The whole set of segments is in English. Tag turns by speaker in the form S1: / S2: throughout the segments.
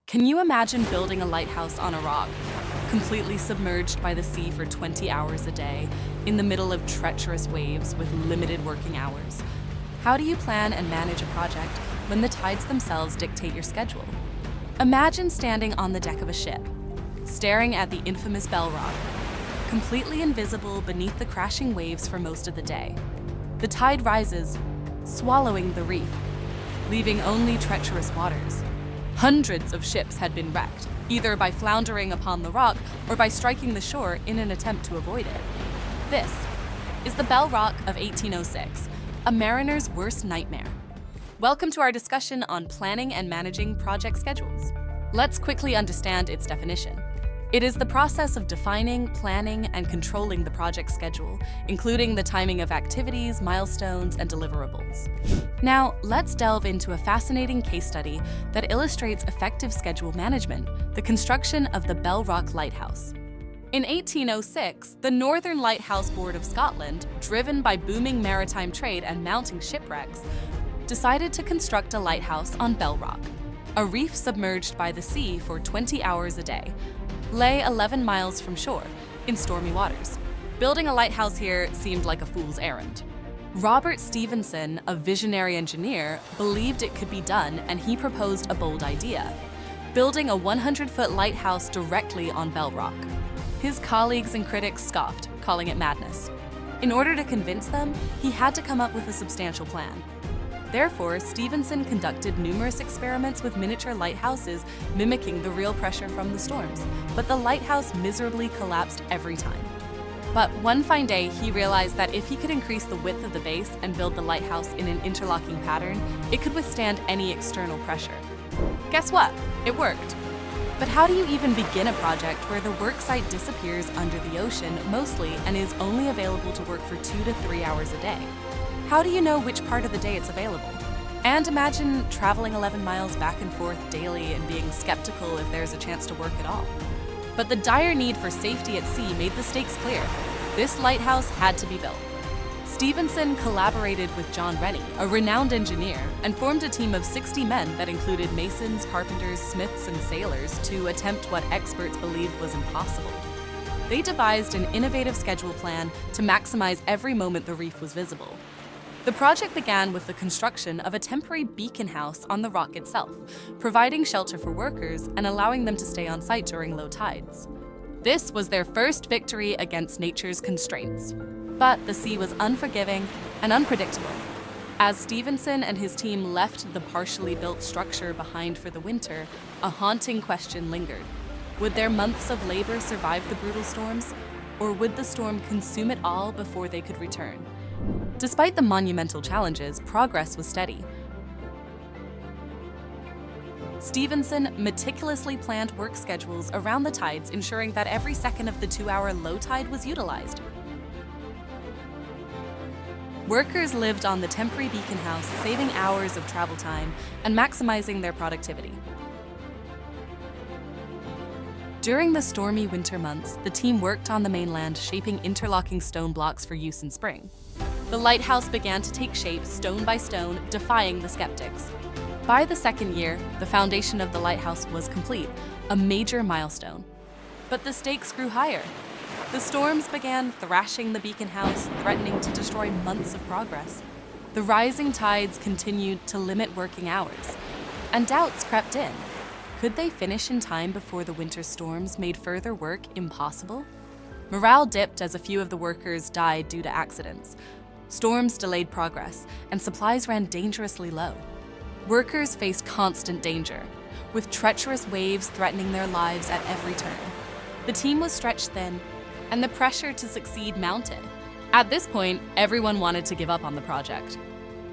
S1: Can you imagine building a lighthouse on a rock, completely submerged by the sea for 20 hours a day, in the middle of treacherous waves with limited working hours? How do you plan and manage a project when the tides themselves dictate your schedule? Imagine standing on the deck of a ship, staring at the infamous Bellrock, completely invisible beneath the crashing waves for most of the day. The tide rises, swallowing the reef, leaving only treacherous waters. Hundreds of ships had been wrecked, either by floundering upon the rock or by striking the shore in an attempt to avoid it. This is the Bellrock of 1806, a mariner's worst nightmare. Welcome to our discussion on planning and managing project schedules. Let's quickly understand its definition. It is the process of defining, planning, and controlling the project schedule, including the timing of activities, milestones, and deliverables. Now, let's delve into a fascinating case study that illustrates effective schedule management, the construction of the Bellrock Lighthouse. In 1806, the Northern Lighthouse Board of Scotland, driven by booming maritime trade and mounting shipwrecks, decided to construct a lighthouse on Bellrock, a reef submerged by the sea for 20 hours a day, lay 11 miles from shore, in stormy waters. Building a lighthouse here seemed like a fool's errand. Robert Stephenson, a visionary engineer, believed it could be done, and he proposed a bold idea: building a 100-foot lighthouse directly on Bellrock. His colleagues and critics scoffed, calling it madness. In order to convince them, he had to come up with a substantial plan. Therefore, Stephenson conducted numerous experiments with miniature lighthouses mimicking the real pressure from the storms, but the lighthouse miserably collapsed every time. But one fine day, he realized that if he could increase the width of the base and build the lighthouse in an interlocking pattern, it could withstand any external pressure. Guess what? It worked. But how do you even begin a project where the worksite disappears under the ocean mostly and is only available to work for 2 to 3 hours a day? How do you know which part of the day it's available? And imagine traveling 11 miles back and forth daily and being skeptical if there's a chance to work at all. But the dire need for safety at sea made the stakes clear. This lighthouse had to be built. Stephenson collaborated with John Rennie, a renowned engineer, and formed a team of 60 men that included masons, carpenters, smiths, and sailors to attempt what experts believed was impossible. They devised an innovative schedule plan to maximize every moment the reef was visible. The project began with the construction of a temporary beacon house on the rock itself, providing shelter for workers and allowing them to stay on site during low tides. This was their first victory against nature's constraints. But the sea was unforgiving and unpredictable. As Stephenson and his team left the partially built structure behind for the winter, a haunting question lingered. Would their months of labor survive the brutal storms, or would the storm consume it all before they could return? Despite the monumental challenges, progress was steady. Stephenson meticulously planned work schedules around the tides, ensuring that every second of the 2-hour low tide was utilized. Workers lived on the temporary beacon house, saving hours of travel time and maximizing their productivity. During the stormy winter months, the team worked on the mainland, shaping interlocking stone blocks for use in spring. The lighthouse began to take shape stone by stone, defying the skeptics. By the second year, the foundation of the lighthouse was complete, a major milestone. But the stakes grew higher. The storms began thrashing the beacon house, threatening to destroy months of progress. The rising tides continued to limit working hours, and doubts crept in. Could they finish in time before the winter storms made further work impossible? Morale dipped as a few of the workers died due to accidents. Storms delayed progress, and supplies ran dangerously low. Workers faced constant danger, with treacherous waves threatening their lives at every turn. The team was stretched thin, and the pressure to succeed mounted. At this point, everyone wanted to give up on the project.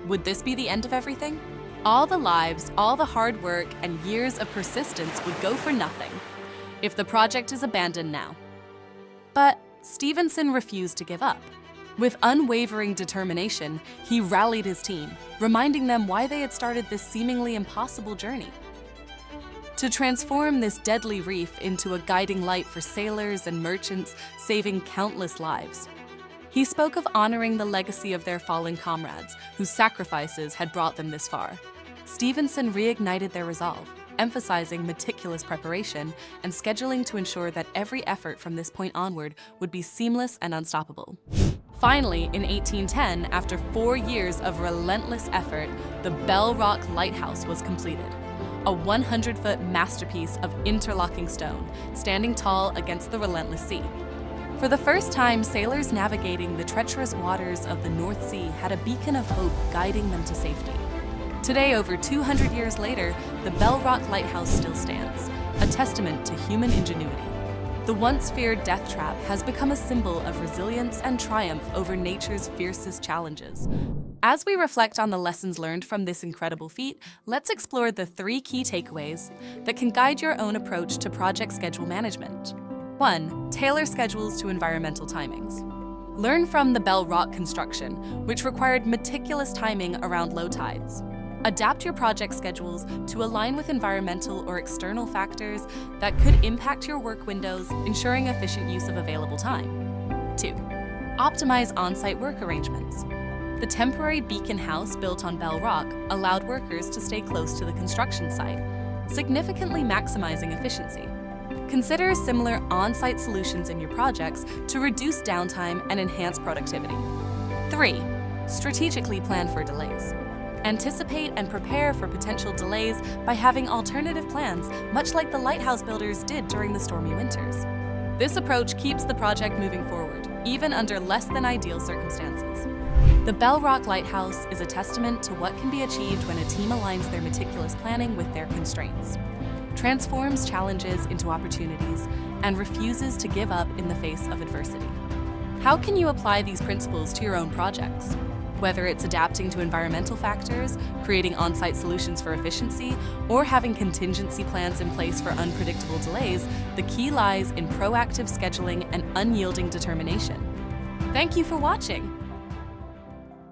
S1: Would this be the end of everything? All the lives, all the hard work, and years of persistence would go for nothing if the project is abandoned now. But Stephenson refused to give up. With unwavering determination, he rallied his team, reminding them why they had started this seemingly impossible journey. To transform this deadly reef into a guiding light for sailors and merchants, saving countless lives. He spoke of honoring the legacy of their fallen comrades, whose sacrifices had brought them this far. Stephenson reignited their resolve. emphasizing meticulous preparation and scheduling to ensure that every effort from this point onward would be seamless and unstoppable. Finally, in 1810, after 4 years of relentless effort, the Bellrock Lighthouse was completed. A 100-foot masterpiece of interlocking stone, standing tall against the relentless sea. For the first time, sailors navigating the treacherous waters of the North Sea had a beacon of hope guiding them to safety. Today, over 200 years later, the Bellrock Lighthouse still stands, a testament to human ingenuity. The once feared death trap has become a symbol of resilience and triumph over nature's fiercest challenges. As we reflect on the lessons learned from this incredible feat, let's explore the 3 key takeaways that can guide your own approach to project schedule management. 1. Tailor schedules to environmental timings. Learn from the Bellrock construction, which required meticulous timing around low tides. Adapt your project schedules to align with environmental or external factors that could impact your work windows, ensuring efficient use of available time. 2. Optimize on-site work arrangements. The temporary beacon house built on Bellrock allowed workers to stay close to the construction site, significantly maximizing efficiency. Consider similar on-site solutions in your projects to reduce downtime and enhance productivity. 3. Strategically plan for delays. Anticipate and prepare for potential delays by having alternative plans, much like the lighthouse builders did during the stormy winters. This approach keeps the project moving forward, even under less than ideal circumstances. The Bellrock Lighthouse is a testament to what can be achieved when a team aligns their meticulous planning with their constraints, transforms challenges into opportunities, and refuses to give up in the face of adversity. How can you apply these principles to your own projects? Whether it's adapting to environmental factors, creating on-site solutions for efficiency, or having contingency plans in place for unpredictable delays, the key lies in proactive scheduling and unyielding determination. Thank you for watching.